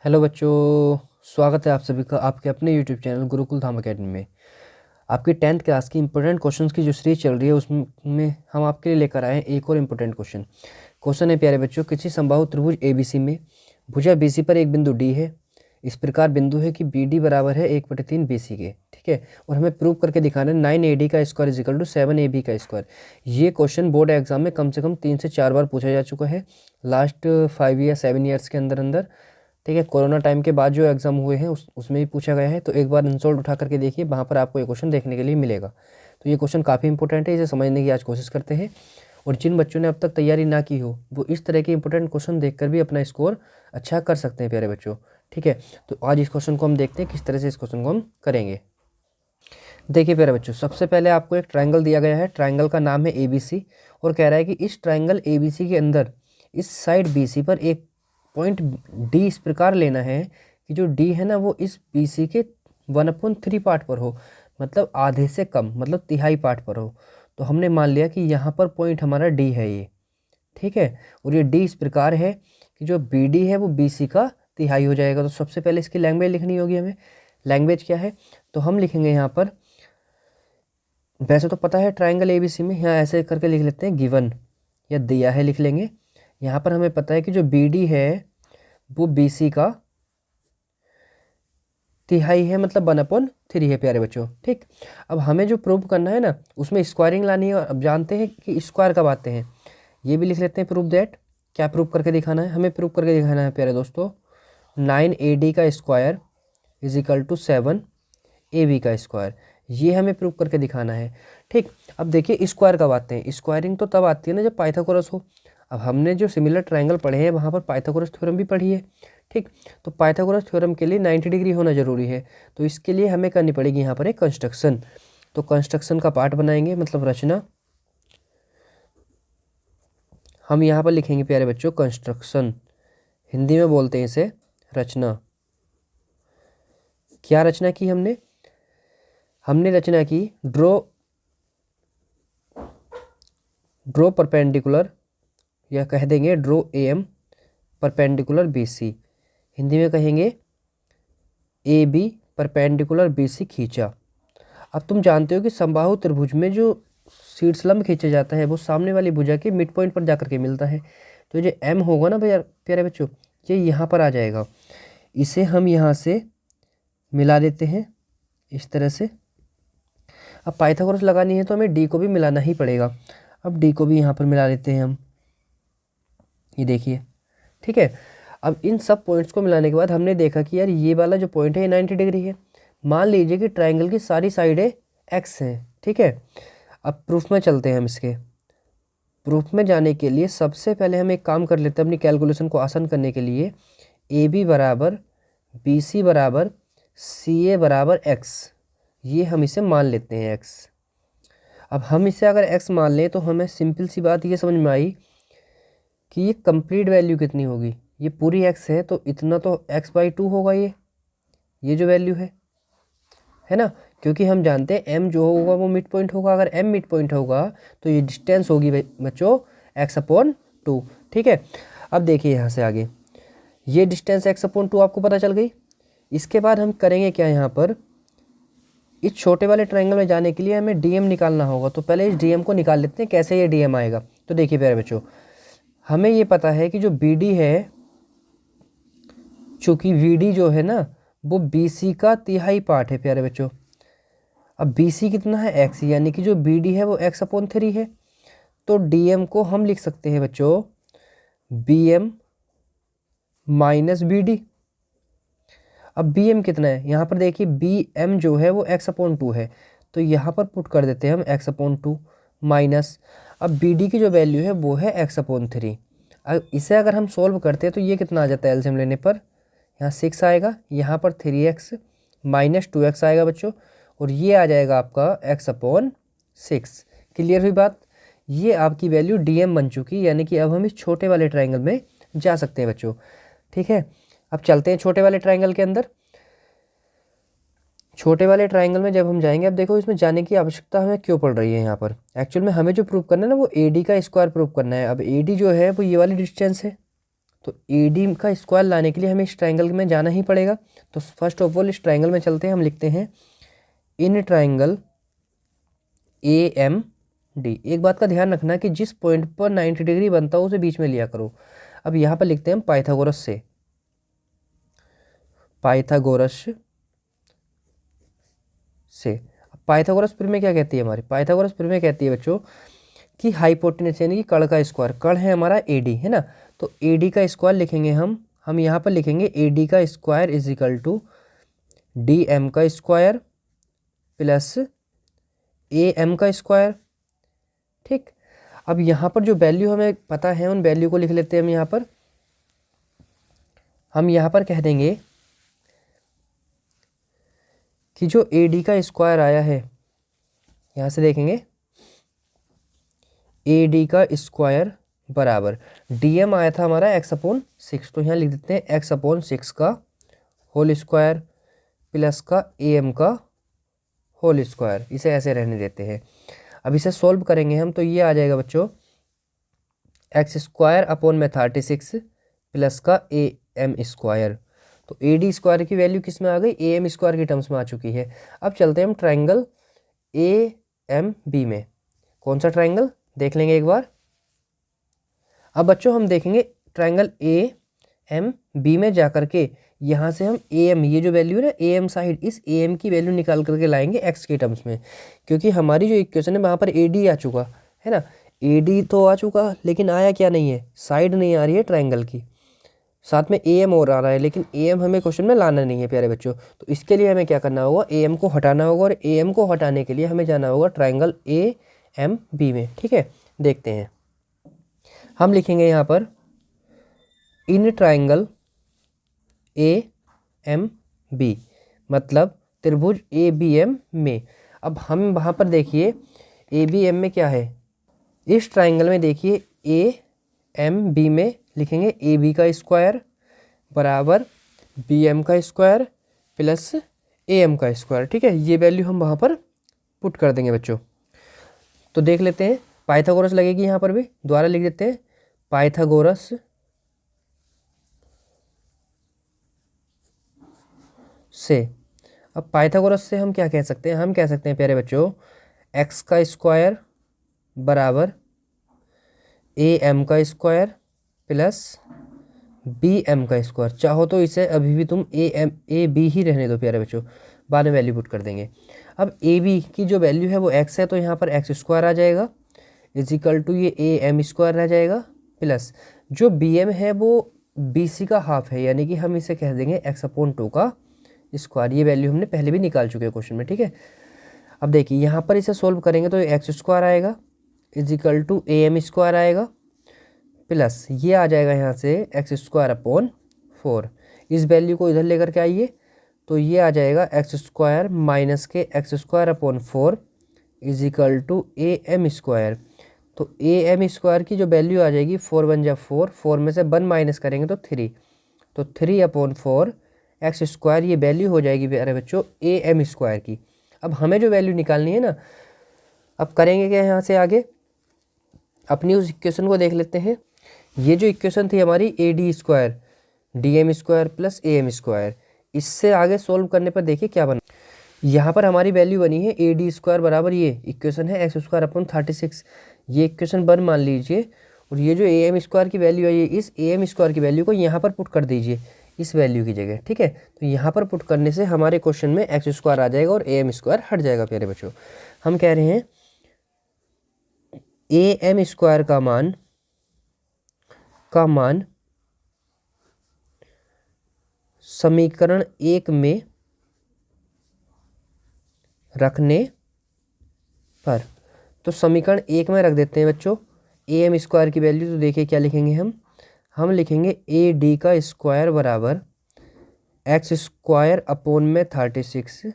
Hello बच्चों, स्वागत है आप सभी का आपके अपने यूट्यूब चैनल गुरुकुल धाम अकेडमी में। आपकी 10th क्लास की इंपॉर्टेंट क्वेश्चंस की जो सीरीज चल रही है उसमें हम आपके लिए लेकर आए हैं एक और इम्पोर्टेंट क्वेश्चन है प्यारे बच्चों, किसी समबाहु त्रिभुज ABC में भुजा BC पर एक बिंदु D है। इस प्रकार बिंदु है कि BD बराबर है 1/3 BC के। ठीक है, और हमें प्रूव करके दिखाना है 9AD का square is equal to 7AB का स्क्वायर। ये क्वेश्चन बोर्ड एग्जाम में कम से कम 3 से 4 बार पूछा जा चुका है लास्ट 5 या 7 ईयर्स के अंदर। ठीक है, कोरोना टाइम के बाद जो एग्ज़ाम हुए हैं उसमें भी पूछा गया है। तो एक बार इंसॉल्ट उठा करके देखिए, वहाँ पर आपको ये क्वेश्चन देखने के लिए मिलेगा। तो ये क्वेश्चन काफ़ी इंपॉर्टेंट है, इसे समझने की आज कोशिश करते हैं। और जिन बच्चों ने अब तक तैयारी ना की हो वो इस तरह के इंपॉर्टेंट क्वेश्चन देखकर भी अपना स्कोर अच्छा कर सकते हैं प्यारे बच्चों। ठीक है, तो आज इस क्वेश्चन को हम देखते हैं किस तरह से इस क्वेश्चन को हम करेंगे। देखिए प्यारे बच्चों, सबसे पहले आपको एक ट्राइंगल दिया गया है। ट्राइंगल का नाम है ABC और कह रहा है कि इस ट्राइंगल ABC के अंदर इस साइड BC पर एक पॉइंट D इस प्रकार लेना है कि जो D है ना वो इस BC के 1/3 पार्ट पर हो, मतलब आधे से कम, मतलब तिहाई पार्ट पर हो। तो हमने मान लिया कि यहाँ पर पॉइंट हमारा D है ये। ठीक है, और ये D इस प्रकार है कि जो BD है वो BC का तिहाई हो जाएगा। तो सबसे पहले इसकी लैंग्वेज लिखनी होगी हमें। लैंग्वेज क्या है, तो हम लिखेंगे यहाँ पर, वैसे तो पता है ट्राइंगल ABC में, यहाँ ऐसे करके लिख लेते हैं गिवन या दिया है लिख लेंगे। यहाँ पर हमें पता है कि जो BD है वो BC का तिहाई है, मतलब 1/3 है प्यारे बच्चों। ठीक, अब हमें जो प्रूव करना है ना उसमें स्क्वायरिंग लानी है। और अब जानते हैं कि स्क्वायर कब आते हैं, ये भी लिख लेते हैं प्रूव दैट। क्या प्रूव करके दिखाना है, हमें प्रूव करके दिखाना है प्यारे दोस्तों 9AD का square is equal to 7AB का स्क्वायर। ये हमें प्रूव करके दिखाना है। ठीक, अब देखिए स्क्वायर कब आते हैं, स्क्वायरिंग तो तब आती है ना जब पाइथागोरस हो। अब हमने जो सिमिलर ट्रायंगल पढ़े हैं वहाँ पर पाइथागोरस थ्योरम भी पढ़ी है। ठीक, तो पाइथागोरस थ्योरम के लिए 90 डिग्री होना जरूरी है। तो इसके लिए हमें करनी पड़ेगी यहाँ पर एक कंस्ट्रक्शन। तो कंस्ट्रक्शन का पार्ट बनाएंगे, मतलब रचना। हम यहाँ पर लिखेंगे प्यारे बच्चों कंस्ट्रक्शन, हिंदी में बोलते हैं इसे रचना। क्या रचना की हमने, हमने रचना की ड्रॉ परपेंडिकुलर, या कह देंगे draw AM perpendicular BC। Hindi में कहेंगे AB परपेंडिकुलर BC खींचा। अब तुम जानते हो कि समबाहु त्रिभुज में जो शीर्षलंब खींचा जाता है वो सामने वाली भुजा के मिड पॉइंट पर जाकर के मिलता है। तो जो M होगा ना भैया प्यारे बच्चों, ये यहाँ पर आ जाएगा। इसे हम यहाँ से मिला देते हैं इस तरह से। अब पाइथागोरस लगानी है तो हमें D को भी मिलाना ही पड़ेगा। अब D को भी यहाँ पर मिला लेते हैं हम, ये देखिए। ठीक है, अब इन सब पॉइंट्स को मिलाने के बाद हमने देखा कि यार ये वाला जो पॉइंट है ये 90 डिग्री है। मान लीजिए कि ट्राइंगल की सारी साइडें X हैं। ठीक है, अब प्रूफ में चलते हैं हम इसके। प्रूफ में जाने के लिए सबसे पहले हम एक काम कर लेते हैं अपनी कैलकुलेशन को आसान करने के लिए। AB बराबर BC बराबर CA बराबर X, ये हम इसे मान लेते हैं X। अब हम इसे अगर X मान लें तो हमें सिंपल सी बात ये समझ में आई कि ये कंप्लीट वैल्यू कितनी होगी। ये पूरी X है तो इतना तो x/2 होगा ये जो वैल्यू है ना, क्योंकि हम जानते हैं M जो होगा वो मिड पॉइंट होगा। अगर M मिड पॉइंट होगा तो ये डिस्टेंस होगी बच्चों x/2। ठीक है, अब देखिए यहाँ से आगे ये डिस्टेंस x/2 आपको पता चल गई। इसके बाद हम करेंगे क्या, यहाँ पर इस छोटे वाले ट्रायंगल में जाने के लिए हमें DM निकालना होगा। तो पहले इस DM को निकाल लेते हैं, कैसे ये DM आएगा। तो देखिए प्यारे बच्चों, हमें ये पता है कि जो BD है, चूंकि VD जो है ना वो BC का तिहाई पार्ट है प्यारे बच्चों। अब BC कितना है X, यानी कि जो BD है वो x/3 है। तो DM को हम लिख सकते हैं बच्चों BM माइनस BD। अब BM कितना है, यहाँ पर देखिए BM जो है वो x/2 है। तो यहाँ पर पुट कर देते हैं हम x/2 माइनस, अब BD की जो वैल्यू है वो है x/3। अब इसे अगर हम सोल्व करते हैं तो ये कितना आ जाता है एलसीएम लेने पर, यहाँ 6 आएगा, यहाँ पर 3x माइनस 2x आएगा बच्चों, और ये आ जाएगा आपका x/6। क्लियर हुई बात, ये आपकी वैल्यू DM बन चुकी, यानी कि अब हम इस छोटे वाले ट्रायंगल में जा सकते हैं बच्चों। ठीक है, अब चलते हैं छोटे वाले ट्रायंगल के अंदर। छोटे वाले ट्रायंगल में जब हम जाएंगे, अब देखो इसमें जाने की आवश्यकता हमें क्यों पड़ रही है। यहाँ पर एक्चुअल में हमें जो प्रूव करना है ना वो AD का स्क्वायर प्रूव करना है। अब AD जो है वो ये वाली डिस्टेंस है, तो ए डी का स्क्वायर लाने के लिए हमें इस ट्राइंगल में जाना ही पड़ेगा। तो फर्स्ट ऑफ ऑल इस ट्राइंगल में चलते हैं, हम लिखते हैं in triangle A M D. एक बात का ध्यान रखना कि जिस पॉइंट पर 90 डिग्री बनता हो उसे बीच में लिया करो। अब यहाँ पर लिखते हैं पाइथागोरस से, पाइथागोरस से। पाइथागोरस प्रमेय क्या कहती है हमारी? पाइथागोरस प्रमेय कहती है बच्चों कि हाइपोटेनस यानी कि कर्ण का स्क्वायर, कर्ण है हमारा ए डी, है ना, तो ए डी का स्क्वायर लिखेंगे हम यहाँ पर लिखेंगे ए डी का square is equal to D M का स्क्वायर प्लस ए एम का स्क्वायर। ठीक, अब यहाँ पर जो वैल्यू हमें पता है उन वैल्यू को लिख लेते हैं हम यहाँ पर कह देंगे कि जो ए डी का स्क्वायर आया है, यहाँ से देखेंगे ए डी का स्क्वायर बराबर डी एम आया था हमारा x/6, तो यहाँ लिख देते हैं x/6 का होल स्क्वायर प्लस का ए एम का होल स्क्वायर। इसे ऐसे रहने देते हैं। अब इसे सॉल्व करेंगे हम, तो ये आ जाएगा बच्चों x²/36 प्लस का ए एम स्क्वायर। तो ए डी स्क्वायर की वैल्यू किस में आ गई? ए एम स्क्वायर की टर्म्स में आ चुकी है। अब चलते हैं हम ट्राइंगल ए एम बी में। कौन सा ट्राइंगल देख लेंगे एक बार। अब बच्चों हम देखेंगे ट्राइंगल ए एम बी में जाकर के यहाँ से हम ए एम, ये जो वैल्यू है ना ए एम साइड, इस ए एम की वैल्यू निकाल करके लाएंगे एक्स के टर्म्स में, क्योंकि हमारी जो इक्वेशन है वहाँ पर ए डी आ चुका है ना, ए डी तो आ चुका, लेकिन आया क्या नहीं है? साइड नहीं आ रही है ट्राइंगल की, साथ में ए एम और आ रहा है, लेकिन ए एम हमें क्वेश्चन में लाना नहीं है प्यारे बच्चों। तो इसके लिए हमें क्या करना होगा? ए एम को हटाना होगा, और ए एम को हटाने के लिए हमें जाना होगा ट्राइंगल ए एम बी में। ठीक है, देखते हैं। हम लिखेंगे यहाँ पर in triangle A M B, मतलब त्रिभुज ए बी एम में। अब हम वहाँ पर देखिए ए बी एम में क्या है, इस ट्राइंगल में देखिए ए एम बी में लिखेंगे ए बी का स्क्वायर बराबर बी एम का स्क्वायर प्लस ए एम का स्क्वायर। ठीक है, ये वैल्यू हम वहाँ पर पुट कर देंगे बच्चों। तो देख लेते हैं, पाइथागोरस लगेगी यहाँ पर भी, दोबारा लिख देते हैं पाइथागोरस से। अब पाइथागोरस से हम क्या कह सकते हैं? हम कह सकते हैं प्यारे बच्चों एक्स का स्क्वायर बराबर ए एम का स्क्वायर प्लस बी एम का स्क्वायर। चाहो तो इसे अभी भी तुम ए बी ही रहने दो प्यारे बच्चों, बाद में वैल्यू पुट कर देंगे। अब ए बी की जो वैल्यू है वो एक्स है, तो यहाँ पर एक्स स्क्वायर आ जाएगा इज इक्वल टू ये ए एम स्क्वायर रह जाएगा प्लस जो बी एम है वो बी सी का हाफ है, यानी कि हम इसे कह देंगे x/2 का स्क्वायर। ये वैल्यू हमने पहले भी निकाल चुके हैं क्वेश्चन में। ठीक है, अब देखिए यहाँ पर इसे सोल्व करेंगे तो एक्स स्क्वायर आएगा is equal to A M square आएगा प्लस ये आ जाएगा यहाँ से x²/4। इस वैल्यू को इधर लेकर के आइए, तो ये आ जाएगा x² माइनस के x²/4 is equal to A M square. तो ए एम स्क्वायर की जो वैल्यू आ जाएगी 4 × 1 = 4, 4 में से 1 माइनस करेंगे तो 3, तो 3/4 x², ये वैल्यू हो जाएगी प्यारे बच्चों ए एम स्क्वायर की। अब हमें जो वैल्यू निकालनी है ना, अब करेंगे क्या यहाँ से आगे, अपनी उस इक्वेशन को देख लेते हैं। ये जो इक्वेशन थी हमारी A D square D M square plus A M square, इससे आगे सोल्व करने पर देखिए क्या बना। यहाँ पर हमारी वैल्यू बनी है ए डी स्क्वायर बराबर, ये इक्वेशन है x²/36, ये इक्वेशन 1 मान लीजिए, और ये जो ए एम स्क्वायर की वैल्यू है, ये इस ए एम स्क्वायर की वैल्यू को यहाँ पर पुट कर दीजिए इस वैल्यू की जगह। ठीक है, तो यहाँ पर पुट करने से हमारे क्वेश्चन में x² आ जाएगा और ए एम स्क्वायर हट जाएगा प्यारे बच्चों। हम कह रहे हैं ए एम स्क्वायर का मान समीकरण 1 में रखने पर, तो समीकरण 1 में रख देते हैं बच्चों ए एम स्क्वायर की वैल्यू। तो देखिए क्या लिखेंगे हम लिखेंगे ए डी का स्क्वायर बराबर x²/36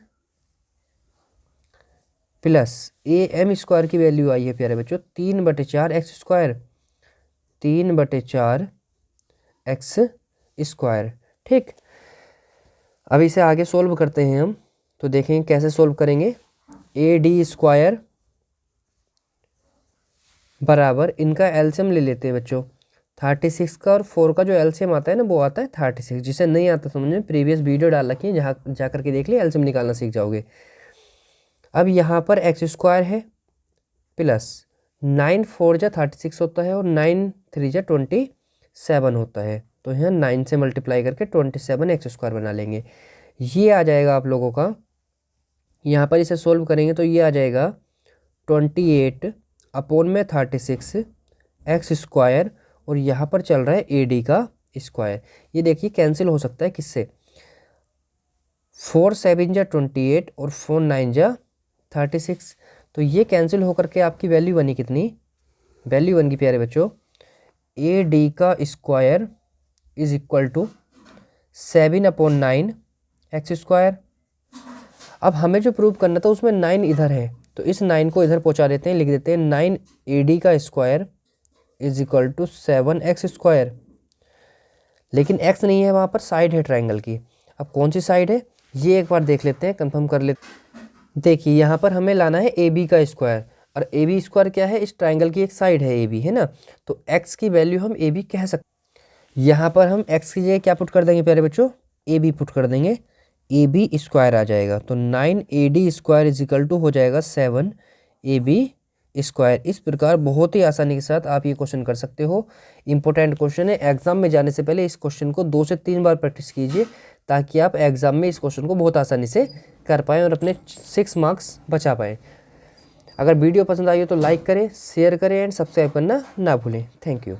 plus A M square की वैल्यू आई है प्यारे बच्चों 3/4 x², 3/4 x²। ठीक, अब इसे आगे सोल्व करते हैं हम, तो देखेंगे कैसे सोल्व करेंगे। ए डी स्क्वायर बराबर, इनका एलसीएम ले लेते हैं बच्चों, 36 का और 4 का जो एलसीएम आता है ना वो आता है 36। जिसे नहीं आता समझ में प्रीवियस वीडियो डाल रखी है, जहाँ जा करके देख लिया, एलसीएम निकालना सीख जाओगे। अब यहाँ पर एक्स स्क्वायर है प्लस 9 4 जा 36 होता है और 9 3 जा 27 होता है। तो यहाँ 9 से मल्टीप्लाई करके 27 एक्स स्क्वायर बना लेंगे। ये आ जाएगा आप लोगों का, यहाँ पर इसे सोल्व करेंगे तो ये आ जाएगा 28 अपॉन में 36 एक्स स्क्वायर, और यहाँ पर चल रहा है ए डी का स्क्वायर। ये देखिए कैंसिल हो सकता है किससे, 4 7 जा 28 और 4 9 जा 36। तो ये कैंसिल होकर के आपकी वैल्यू बनी कितनी, वैल्यू बन गई प्यारे बच्चों, ए डी का square is equal to 7 upon 9 x square. अब हमें जो प्रूव करना था उसमें 9 इधर है, तो इस 9 को इधर पहुंचा देते हैं, लिख देते हैं 9 ए डी का square is equal to 7 x square. लेकिन एक्स नहीं है वहाँ पर, साइड है ट्राइंगल की। अब कौन सी साइड है ये एक बार देख लेते हैं, कंफर्म कर लेते। देखिए यहाँ पर हमें लाना है ए बी का स्क्वायर, और ए बी स्क्वायर क्या है, इस ट्राइंगल की एक साइड है ए बी, है ना। तो एक्स की वैल्यू हम ए बी कह सकते हैं। यहाँ पर हम एक्स की जगह क्या पुट कर देंगे प्यारे बच्चों, ए बी पुट कर देंगे, ए बी स्क्वायर आ जाएगा। तो 9 A D square is equal to हो जाएगा 7 ए बी स्क्वायर। इस प्रकार बहुत ही आसानी के साथ आप ये क्वेश्चन कर सकते हो। इंपॉर्टेंट क्वेश्चन है, एग्जाम में जाने से पहले इस क्वेश्चन को 2 से 3 बार प्रैक्टिस कीजिए, ताकि आप एग्जाम में इस क्वेश्चन को बहुत आसानी से कर पाएँ और अपने 6 मार्क्स बचा पाएँ। अगर वीडियो पसंद आई हो तो लाइक करें, शेयर करें एंड सब्सक्राइब करना ना भूलें। Thank you.